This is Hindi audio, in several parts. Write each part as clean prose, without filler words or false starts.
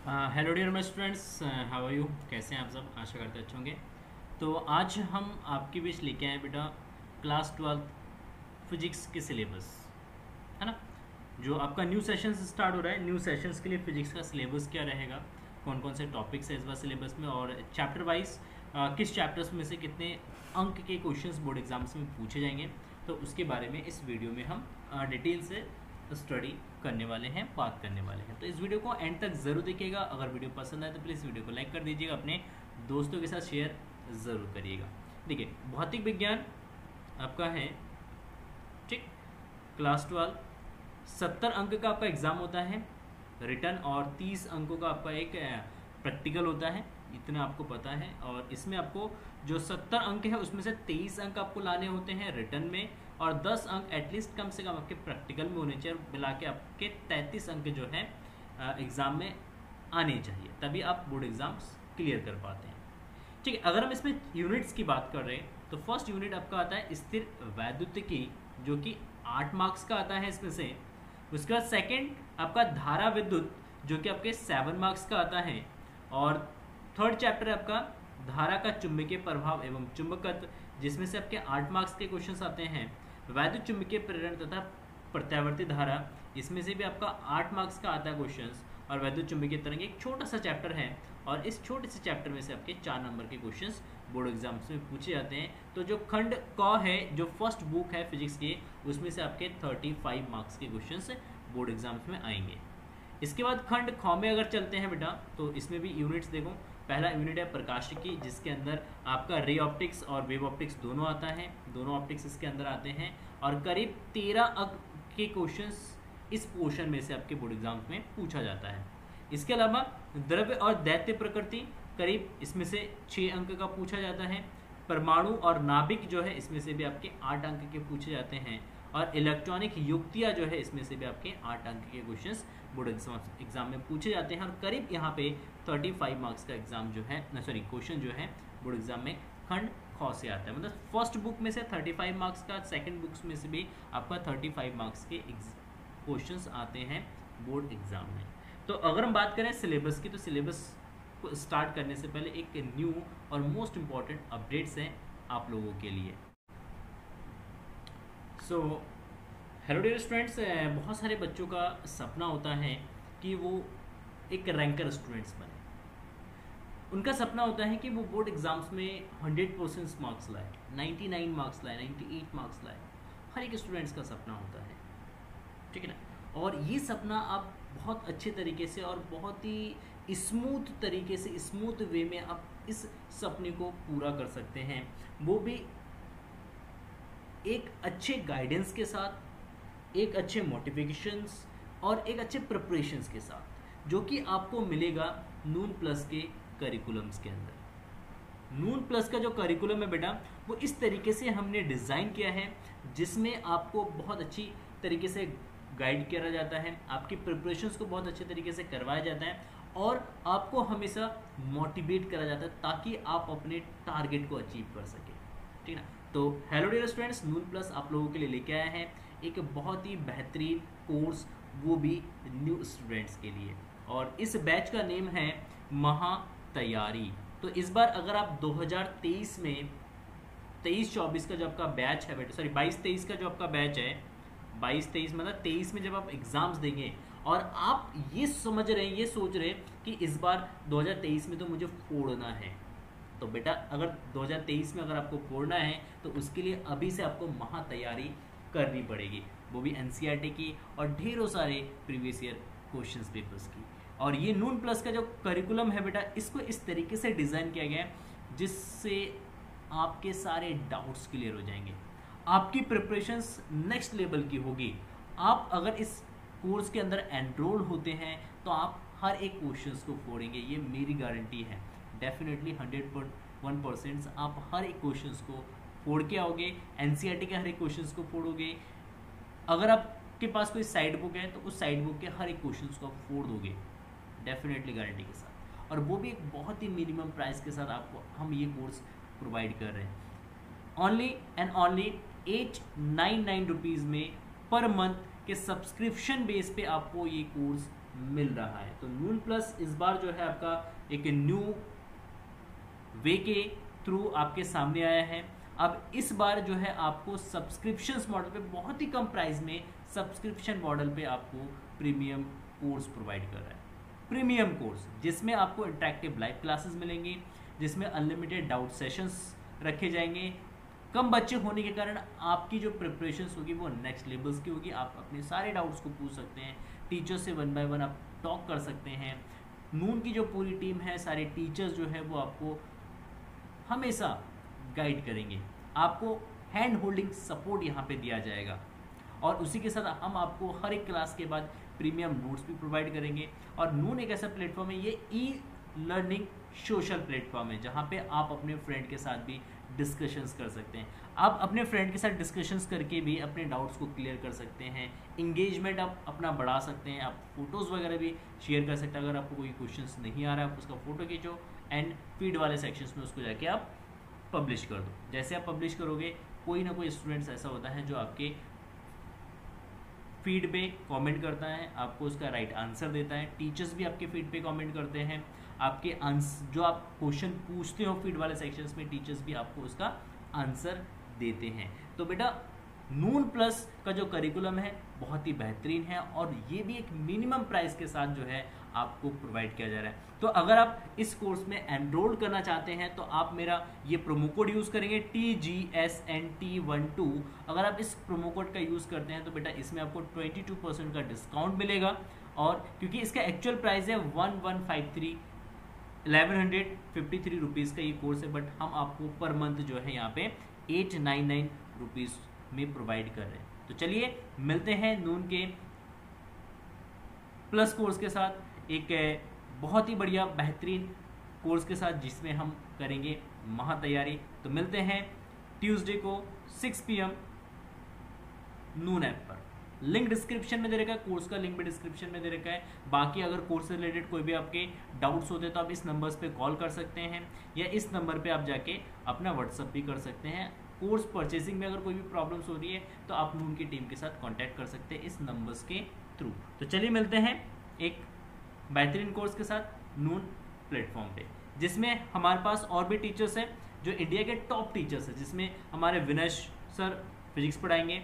Hello dear my students, how are you? कैसे हैं आप सब? आशा करते अच्छे होंगे। तो आज हम आपके बीच लेके आए बेटा क्लास 12 फिजिक्स के सिलेबस, है ना। जो आपका न्यू सेशंस स्टार्ट हो रहा है, न्यू सेशंस के लिए फिजिक्स का सिलेबस क्या रहेगा, कौन कौन से टॉपिक्स है इस बार सिलेबस में, और चैप्टर वाइज किस चैप्टर्स में से कितने अंक के क्वेश्चंस बोर्ड एग्जाम्स में पूछे जाएंगे, तो उसके बारे में इस वीडियो में हम डिटेल से स्टडी करने वाले हैं, बात करने वाले हैं। तो इस वीडियो को एंड तक ज़रूर देखिएगा। अगर वीडियो पसंद आए तो प्लीज़ वीडियो को लाइक कर दीजिएगा, अपने दोस्तों के साथ शेयर ज़रूर करिएगा। देखिए, भौतिक विज्ञान आपका है, ठीक, क्लास 12, 70 अंक का आपका एग्ज़ाम होता है रिटर्न, और 30 अंकों का आपका एक प्रैक्टिकल होता है, इतना आपको पता है। और इसमें आपको जो 70 अंक है उसमें से 23 अंक आपको लाने होते हैं रिटर्न में, और 10 अंक एटलीस्ट कम से कम आपके प्रैक्टिकल में होने चाहिए। मिला के आपके 33 अंक जो है एग्ज़ाम में आने चाहिए, तभी आप बोर्ड एग्ज़ाम्स क्लियर कर पाते हैं। ठीक है, अगर हम इसमें यूनिट्स की बात कर रहे हैं तो फर्स्ट यूनिट आपका आता है स्थिर वैद्युतिकी, जो कि 8 मार्क्स का आता है इसमें से। उसके बाद सेकेंड आपका धारा विद्युत, जो कि आपके 7 मार्क्स का आता है। और थर्ड चैप्टर है आपका धारा का चुंबकीय प्रभाव एवं चुंबकत्व, जिसमें से आपके 8 मार्क्स के क्वेश्चंस आते हैं। वैद्युत चुंबकीय प्रेरण तथा प्रत्यावर्ती धारा, इसमें से भी आपका 8 मार्क्स का आता है क्वेश्चंस। और वैद्युत चुंबकीय तरंग एक छोटा सा चैप्टर है, और इस छोटे से चैप्टर में से आपके 4 नंबर के क्वेश्चंस बोर्ड एग्जाम्स में पूछे जाते हैं। तो जो खंड क है, जो फर्स्ट बुक है फिजिक्स की, उसमें से आपके 35 मार्क्स के क्वेश्चंस बोर्ड एग्जाम्स में आएंगे। इसके बाद खंड ख में अगर चलते हैं बेटा, तो इसमें भी यूनिट्स देखो। पहला यूनिट है प्रकाशिकी, जिसके अंदर आपका रे ऑप्टिक्स और वेव ऑप्टिक्स दोनों आता है, दोनों ऑप्टिक्स इसके अंदर आते हैं। और करीब 13 अंक के क्वेश्चंस इस पोर्शन में से आपके बोर्ड एग्जाम्स में पूछा जाता है। इसके अलावा द्रव्य और दैत्य प्रकृति, करीब इसमें से 6 अंक का पूछा जाता है। परमाणु और नाभिक जो है, इसमें से भी आपके 8 अंक के पूछे जाते हैं। और इलेक्ट्रॉनिक युक्तियाँ जो है, इसमें से भी आपके 8 अंक के क्वेश्चंस बोर्ड एग्जाम में पूछे जाते हैं। और करीब यहाँ पे 35 मार्क्स का एग्जाम जो है, क्वेश्चन जो है बोर्ड एग्जाम में खंड ख से आता है। मतलब फर्स्ट बुक में से 35 मार्क्स का, सेकंड बुक्स में से भी आपका 35 मार्क्स के क्वेश्चंस आते हैं बोर्ड एग्जाम में। तो अगर हम बात करें सिलेबस की, तो सिलेबस को स्टार्ट करने से पहले एक न्यू और मोस्ट इम्पॉर्टेंट अपडेट्स हैं आप लोगों के लिए। सो हेलो डियर स्टूडेंट्स, बहुत सारे बच्चों का सपना होता है कि वो एक रैंकर स्टूडेंट्स बने। उनका सपना होता है कि वो बोर्ड एग्जाम्स में 100% मार्क्स लाए, 99 मार्क्स लाए, 98 मार्क्स लाए। हर एक स्टूडेंट्स का सपना होता है, ठीक है ना। और ये सपना आप बहुत अच्छे तरीके से और बहुत ही स्मूथ तरीके से, स्मूथ वे में आप इस सपने को पूरा कर सकते हैं, वो भी एक अच्छे गाइडेंस के साथ, एक अच्छे मोटिवेशंस और एक अच्छे प्रिपरेशंस के साथ, जो कि आपको मिलेगा नून प्लस के करिकुलम्स के अंदर। नून प्लस का जो करिकुलम है बेटा, वो इस तरीके से हमने डिज़ाइन किया है, जिसमें आपको बहुत अच्छी तरीके से गाइड किया जाता है, आपकी प्रिपरेशंस को बहुत अच्छे तरीके से करवाया जाता है, और आपको हमेशा मोटिवेट करा जाता है, ताकि आप अपने टारगेट को अचीव कर सकें, ठीक है ना। तो हेलो डियर स्टूडेंट्स, नून प्लस आप लोगों के लिए लेके आया है एक बहुत ही बेहतरीन कोर्स, वो भी न्यू स्टूडेंट्स के लिए। और इस बैच का नेम है महा तैयारी। तो इस बार अगर आप 2023 में 23-24 का जो आपका बैच है बेटा, सॉरी 22-23 का जो आपका बैच है, 22-23 मतलब 23 में जब आप एग्जाम्स देंगे और आप ये समझ रहे हैं, ये सोच रहे हैं कि इस बार 2023 में तो मुझे फोड़ना है, तो बेटा अगर 2023 में अगर आपको फोड़ना है तो उसके लिए अभी से आपको महा तैयारी करनी पड़ेगी, वो भी एनसीईआरटी की और ढेरों सारे प्रीवियस ईयर क्वेश्चंस पेपर्स की। और ये नून प्लस का जो करिकुलम है बेटा, इसको इस तरीके से डिज़ाइन किया गया है जिससे आपके सारे डाउट्स क्लियर हो जाएंगे, आपकी प्रिपरेशंस नेक्स्ट लेवल की होगी। आप अगर इस कोर्स के अंदर एनरोल होते हैं तो आप हर एक क्वेश्चंस को फोड़ेंगे, ये मेरी गारंटी है। डेफिनेटली 101% आप हर एक क्वेश्चंस को फोड़ के आओगे, एनसीईआरटी के हर एक क्वेश्चंस को फोड़ोगे। अगर आपके पास कोई साइड बुक है तो उस साइड बुक के हर एक क्वेश्चंस को आप फोड़ दोगे, डेफिनेटली गारंटी के साथ। और वो भी एक बहुत ही मिनिमम प्राइस के साथ आपको हम ये कोर्स प्रोवाइड कर रहे हैं। ओनली एंड ओनली 899 रुपीज़ में पर मंथ के सब्सक्रिप्शन बेस पे आपको ये कोर्स मिल रहा है। तो नून प्लस इस बार जो है आपका एक न्यू वे के थ्रू आपके सामने आया है। अब इस बार जो है आपको सब्सक्रिप्शन मॉडल पे बहुत ही कम प्राइस में सब्सक्रिप्शन मॉडल पे आपको प्रीमियम कोर्स प्रोवाइड कर रहा है। प्रीमियम कोर्स जिसमें आपको इंटरेक्टिव लाइव क्लासेस मिलेंगी, जिसमें अनलिमिटेड डाउट सेशंस रखे जाएंगे। कम बच्चे होने के कारण आपकी जो प्रिपरेशन होगी वो नेक्स्ट लेवल्स की होगी। आप अपने सारे डाउट्स को पूछ सकते हैं, टीचर से 1 बाय 1 आप टॉक कर सकते हैं। नून की जो पूरी टीम है, सारे टीचर्स जो है वो आपको हमेशा गाइड करेंगे, आपको हैंड होल्डिंग सपोर्ट यहाँ पे दिया जाएगा। और उसी के साथ हम आपको हर एक क्लास के बाद प्रीमियम नोट्स भी प्रोवाइड करेंगे। और नून एक ऐसा प्लेटफॉर्म है, ये ई लर्निंग सोशल प्लेटफॉर्म है, जहाँ पे आप अपने फ्रेंड के साथ भी डिस्कशंस कर सकते हैं। आप अपने फ्रेंड के साथ डिस्कशंस करके भी अपने डाउट्स को क्लियर कर सकते हैं। इंगेजमेंट आप अपना बढ़ा सकते हैं, आप फोटोज़ वगैरह भी शेयर कर सकते हैं। अगर आपको कोई क्वेश्चंस नहीं आ रहा है, आप उसका फोटो खींचो एंड फीड वाले सेक्शंस में उसको जाके आप पब्लिश कर दो। जैसे आप पब्लिश करोगे, कोई ना कोई स्टूडेंट्स ऐसा होता है जो आपके फीड पे कमेंट करता है, आपको उसका राइट आंसर देता है। टीचर्स भी आपके फीड पे कमेंट करते हैं, आपके आंसर जो आप क्वेश्चन पूछते हो फीड वाले सेक्शंस में, टीचर्स भी आपको उसका आंसर देते हैं। तो बेटा नून प्लस का जो करिकुलम है बहुत ही बेहतरीन है और ये भी एक मिनिमम प्राइस के साथ जो है आपको प्रोवाइड किया जा रहा है। तो अगर आप इस कोर्स में एनरोल करना चाहते हैं तो आप मेरा ये प्रोमो कोड यूज़ करेंगे TGSNT12। अगर आप इस प्रोमो कोड का यूज़ करते हैं तो बेटा इसमें आपको 22% का डिस्काउंट मिलेगा। और क्योंकि इसका एक्चुअल प्राइस है 1153 रुपीज़ का ये कोर्स है, बट हम आपको पर मंथ जो है यहाँ पे 899 रुपीज़ में प्रोवाइड कर रहे हैं। तो चलिए मिलते हैं नून के प्लस कोर्स के साथ, एक बहुत ही बढ़िया बेहतरीन कोर्स के साथ जिसमें हम करेंगे महा तैयारी। तो मिलते हैं ट्यूसडे को 6 PM नून ऐप पर। लिंक डिस्क्रिप्शन में दे रखा है, कोर्स का लिंक भी डिस्क्रिप्शन में दे रखा है। बाकी अगर कोर्स से रिलेटेड कोई भी आपके डाउट्स होते हैं तो आप इस नंबर्स पे कॉल कर सकते हैं या इस नंबर पे आप जाके अपना व्हाट्सअप भी कर सकते हैं। कोर्स परचेसिंग में अगर कोई भी प्रॉब्लम्स हो रही है तो आप नून की टीम के साथ कांटेक्ट कर सकते हैं इस नंबर्स के थ्रू। तो चलिए मिलते हैं एक बेहतरीन कोर्स के साथ नून प्लेटफॉर्म पे, जिसमें हमारे पास और भी टीचर्स हैं जो इंडिया के टॉप टीचर्स हैं, जिसमें हमारे विनेश सर फिजिक्स पढ़ाएंगे,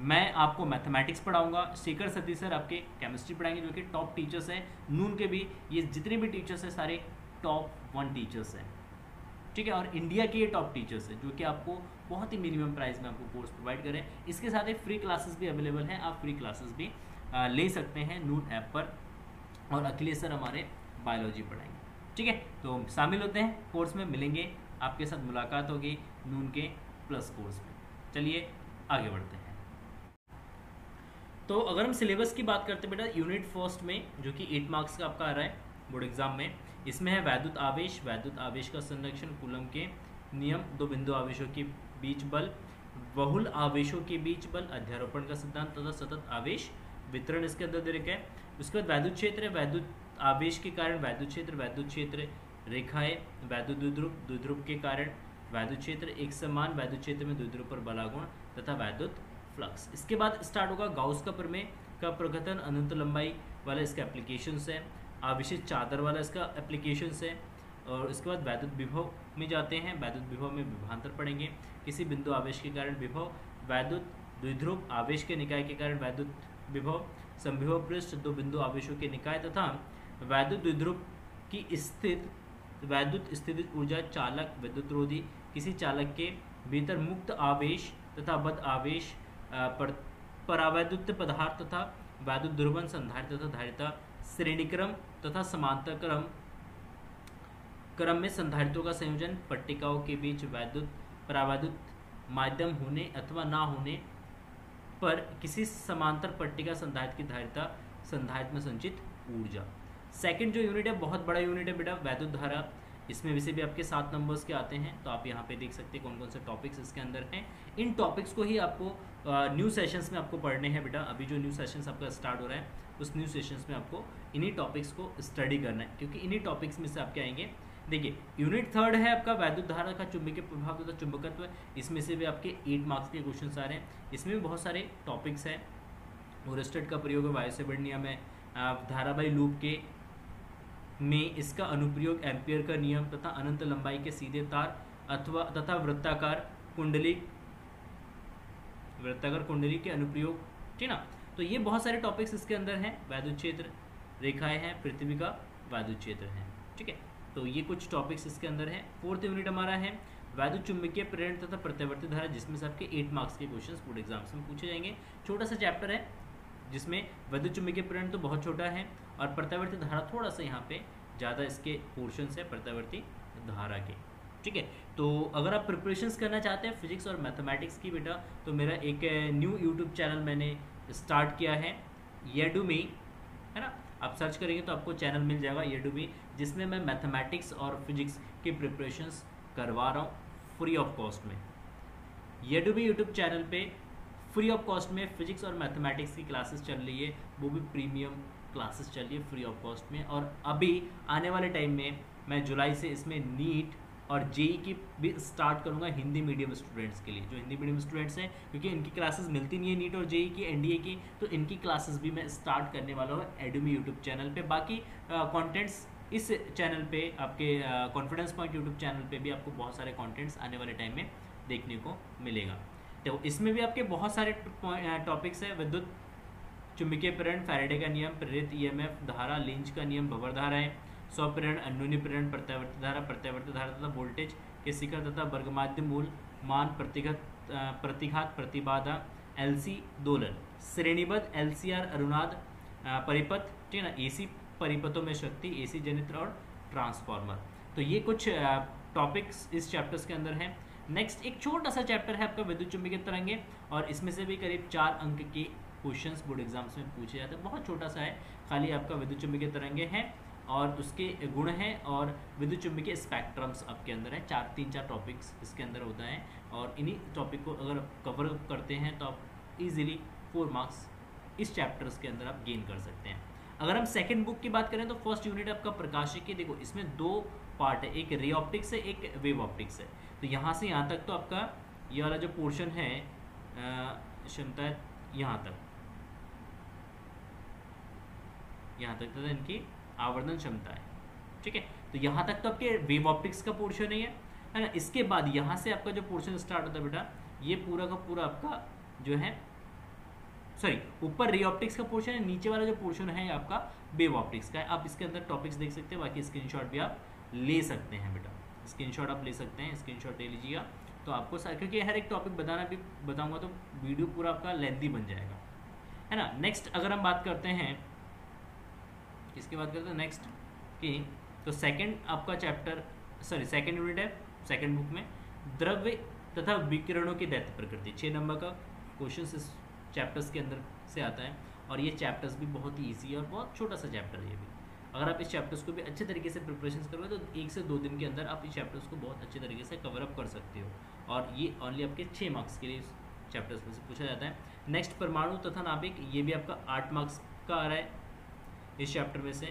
मैं आपको मैथमेटिक्स पढ़ाऊंगा, शेखर सती सर आपके केमिस्ट्री पढ़ाएंगे, जो कि टॉप टीचर्स हैं नून के भी। ये जितने भी टीचर्स हैं सारे टॉप 1 टीचर्स हैं, ठीक है। और इंडिया के ये टॉप टीचर्स हैं जो कि आपको बहुत ही मिनिमम प्राइस में आपको कोर्स प्रोवाइड करें। इसके साथ एक फ्री क्लासेस भी अवेलेबल हैं, आप फ्री क्लासेस भी ले सकते हैं नून ऐप पर। और अखिलेश सर हमारे बायोलॉजी पढ़ाएंगे, ठीक है। तो शामिल होते हैं कोर्स में, मिलेंगे, आपके साथ मुलाकात होगी नून के प्लस कोर्स में। चलिए आगे बढ़ते हैं। तो अगर हम सिलेबस की बात करते हैं बेटा, यूनिट फर्स्ट में जो कि 8 मार्क्स का आपका आ रहा है बोर्ड एग्जाम में, इसमें है वैद्युत आवेश का संरक्षण, कूलम के नियम, 2 बिंदु आवेशों के बीच बल, बहुल आवेशों के बीच बल, अध्यारोपण का सिद्धांत तथा सतत आवेश वितरण इसके अंदर दे रखा है। उसके बाद वैद्युत क्षेत्र है, वैद्युत आवेश के कारण वैद्युत क्षेत्र रेखाएं, वैद्युत द्विध्रुव के कारण वैद्युत क्षेत्र, एक समान वैद्युत क्षेत्र में द्विध्रुव पर बलागुण तथा वैद्युत फ्लक्स। इसके बाद स्टार्ट होगा गाउस का प्रमेय का प्रकथन, अनंत लंबाई वाला इसका एप्लीकेशंस है, आवेशित चादर वाला इसका एप्लीकेशंस है। और इसके बाद वैद्युत विभव में जाते हैं, वैद्युत विभव में विभवांतर पढ़ेंगे, किसी बिंदु आवेश के कारण विभव, वैद्युत द्विध्रुव आवेश के निकाय के कारण वैद्युत विभव, संविभव पृष्ठ, 2 बिंदु आवेशों के निकाय तथा वैद्युत द्विध्रुव की वैद्युत स्थितिज ऊर्जा, चालक विद्युत रोधी, किसी चालक के भीतर मुक्त आवेश तथा बद्ध आवेश, परावैद्युत पदार्थ तथा वैद्युत ध्रुवन, संधारित्र तथा धारिता, श्रेणीक्रम तथा समांतर क्रम में संधारित्रों का संयोजन, पट्टिकाओं के बीच वैद्युत परावैद्युत माध्यम होने अथवा ना होने पर किसी समांतर पट्टिका संधारित्र की धारिता, संधारित्र में संचित ऊर्जा। सेकंड जो यूनिट है बहुत बड़ा यूनिट है बेटा, वैद्युत धारा। इसमें वैसे भी आपके 7 नंबर्स के आते हैं, तो आप यहाँ पे देख सकते हैं कौन कौन से टॉपिक्स इसके अंदर हैं। इन टॉपिक्स को ही आपको न्यू सेशंस में आपको पढ़ने हैं बेटा। अभी जो न्यू सेशंस आपका स्टार्ट हो रहा है उस न्यू सेशंस में आपको इन्हीं टॉपिक्स को स्टडी करना है, क्योंकि इन्हीं टॉपिक्स में से आपके आएंगे। देखिए यूनिट थर्ड है आपका वैद्युत धारा का चुंबकीय प्रभाव तथा चुंबकत्व, इसमें से भी आपके 8 मार्क्स के क्वेश्चन आ रहे हैं। इसमें भी बहुत सारे टॉपिक्स हैं। ओरेस्टेड का प्रयोग है, वायुसेबड़ नियम है, धारावाही लूप के में इसका अनुप्रयोग एम्पियर का नियम तथा अनंत लंबाई के सीधे तार अथवा तथा वृत्ताकार कुंडली के अनुप्रयोग, ठीक ना। तो ये बहुत सारे टॉपिक्स इसके अंदर हैं। वैद्युत क्षेत्र रेखाएं हैं, पृथ्वी का वैद्युत क्षेत्र है, ठीक है। तो ये कुछ टॉपिक्स इसके अंदर हैं। 4th यूनिट हमारा है वैद्युत चुंबकीय प्रेरण तथा प्रत्यावर्ती धारा, जिसमें से आपके 8 मार्क्स के क्वेश्चंस बोर्ड एग्जाम्स में पूछे जाएंगे। छोटा सा चैप्टर है जिसमें वैद्युत चुंबकीय प्रेरण तो बहुत छोटा है और प्रत्यावर्ती धारा थोड़ा सा यहाँ पे ज़्यादा इसके पोर्शंस है प्रत्यावर्ती धारा के, ठीक है। तो अगर आप प्रिपरेशंस करना चाहते हैं फिजिक्स और मैथमेटिक्स की बेटा, तो मेरा एक न्यू यूट्यूब चैनल मैंने स्टार्ट किया है, येडुमी, है ना। आप सर्च करेंगे तो आपको चैनल मिल जाएगा येडुमी, जिसमें मैं मैथमेटिक्स और फिजिक्स की प्रिपरेशंस करवा रहा हूँ फ्री ऑफ कॉस्ट में। येडुमी यूट्यूब चैनल पे फ्री ऑफ कॉस्ट में फिजिक्स और मैथमेटिक्स की क्लासेस चल रही है, वो भी प्रीमियम क्लासेस चल रही है फ्री ऑफ कॉस्ट में। और अभी आने वाले टाइम में मैं जुलाई से इसमें नीट और जेई की भी स्टार्ट करूंगा हिंदी मीडियम स्टूडेंट्स के लिए, जो हिंदी मीडियम स्टूडेंट्स हैं, क्योंकि इनकी क्लासेस मिलती नहीं है नीट और जेई की, एनडीए की, तो इनकी क्लासेस भी मैं स्टार्ट करने वाला हूँ एडुमी यूट्यूब चैनल पे। बाकी कंटेंट्स इस चैनल पे, आपके कॉन्फिडेंस पॉइंट यूट्यूब चैनल पे भी आपको बहुत सारे कंटेंट्स आने वाले टाइम में देखने को मिलेगा। तो इसमें भी आपके बहुत सारे टॉपिक्स है। विद्युत चुंबकीय प्रेरण, फैराडे का नियम, प्रेरित ईएमएफ, धारा, लिंच का नियम, भंवर धाराएं, स्वप्रेरण, अन्योन्य प्रेरण, प्रत्यावर्ती धारा तथा वोल्टेज के शिखर तथा वर्गमाध्य मूल मान, प्रतिघात, प्रतिबाधा, एलसी दोलन, श्रेणीबद्ध एलसीआर अनुनाद, परिपथ, ठीक है ना, एसी परिपथों में शक्ति, एसी जनित्र और ट्रांसफार्मर। तो ये कुछ टॉपिक्स इस चैप्टर्स के अंदर हैं। नेक्स्ट एक छोटा सा चैप्टर है आपका विद्युत चुंबकीय तरंगे, और इसमें से भी करीब 4 अंक के क्वेश्चंस बोर्ड एग्जाम्स में पूछे जाते हैं। बहुत छोटा सा है, खाली आपका विद्युत चुंबकीय तरंगे हैं और उसके गुण हैं और विद्युत चुंबकीय स्पेक्ट्रम्स आपके अंदर है। 3-4 टॉपिक्स इसके अंदर होता है और इन्हीं टॉपिक को अगर कवर करते हैं तो आप इजीली 4 मार्क्स इस चैप्टर्स के अंदर आप गेन कर सकते हैं। अगर हम सेकंड बुक की बात करें तो फर्स्ट यूनिट आपका प्रकाशिकी, देखो इसमें 2 पार्ट है, एक रे ऑप्टिक्स है, एक वेव ऑप्टिक्स है। तो यहाँ से यहाँ तक तो आपका ये वाला जो पोर्शन है क्षमता है यहाँ तक तो इनकी आवर्धन क्षमता है, ठीक है। तो यहाँ तक तो आपके वेव ऑप्टिक्स का पोर्शन ही है ना। इसके बाद यहाँ से आपका जो पोर्शन स्टार्ट होता है बेटा, ये पूरा का पूरा आपका जो है, सॉरी, ऊपर रे ऑप्टिक्स का पोर्शन है, नीचे वाला जो पोर्शन है आपका वेव ऑप्टिक्स का है। आप इसके अंदर टॉपिक्स देख सकते हैं, बाकी स्क्रीनशॉट भी आप ले सकते हैं बेटा, स्क्रीनशॉट आप ले सकते हैं, स्क्रीनशॉट ले लीजिएगा तो आपको क्योंकि हर एक टॉपिक बताऊंगा तो वीडियो पूरा आपका लेंथी बन जाएगा, है ना। नेक्स्ट अगर हम बात करते हैं, किसकी बात करते हैं नेक्स्ट की, तो सेकंड आपका चैप्टर, सॉरी सेकंड यूनिट है सेकंड बुक में, द्रव्य तथा विकिरणों की दैत्य प्रकृति। 6 नंबर का क्वेश्चन इस चैप्टर्स के अंदर से आता है और ये चैप्टर्स भी बहुत ही ईजी है और बहुत छोटा सा चैप्टर है ये भी। अगर आप इस चैप्टर्स को भी अच्छे तरीके से प्रिपरेशन करोगे तो 1 से 2 दिन के अंदर आप इस चैप्टर्स को बहुत अच्छे तरीके से कवर अप कर सकते हो, और ये ओनली आपके 6 मार्क्स के लिए इस चैप्टर्स में से पूछा जाता है। नेक्स्ट परमाणु तथा नाभिक, ये भी आपका 8 मार्क्स का आ रहा है इस चैप्टर में से।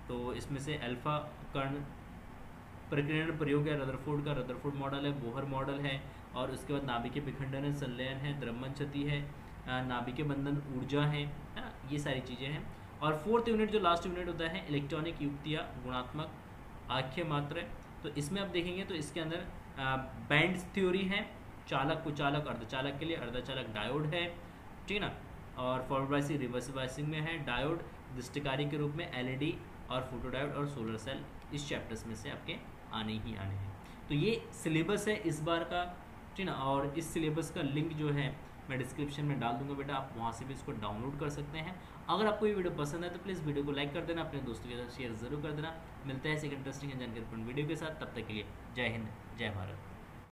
तो इसमें से अल्फा कर्ण प्रकीर्णन प्रयोग है, रदरफोर्ड मॉडल है, बोहर मॉडल है, और उसके बाद नाभिकीय विखंडन है, संलयन है, द्रव्यमान क्षति है, नाभिकीय बंधन ऊर्जा है ना, ये सारी चीज़ें हैं। और 4th यूनिट जो लास्ट यूनिट होता है, इलेक्ट्रॉनिक युक्तियाँ, गुणात्मक, आख्य मात्रा। तो इसमें आप देखेंगे तो इसके अंदर बैंड थ्योरी है, चालक, कुचालक, अर्धचालक के लिए, अर्धचालक डायोड है, ठीक है ना, और फॉरवर्ड बायसिंग, रिवर्स बायसिंग में है डायोड, दृष्टिकारी के रूप में एलईडी और फोटोडायोड और सोलर सेल इस चैप्टर्स में से आपके आने ही आने हैं। तो ये सिलेबस है इस बार का, ठीक ना, और इस सिलेबस का लिंक जो है मैं डिस्क्रिप्शन में डाल दूंगा बेटा, आप वहाँ से भी इसको डाउनलोड कर सकते हैं। अगर आपको ये वीडियो पसंद है तो प्लीज़ वीडियो को लाइक कर देना, अपने दोस्तों के साथ शेयर ज़रूर कर देना। मिलते हैं ऐसे इंटरेस्टिंग एंड जानकारीपूर्ण वीडियो के साथ, तब तक के लिए जय हिंद, जय भारत।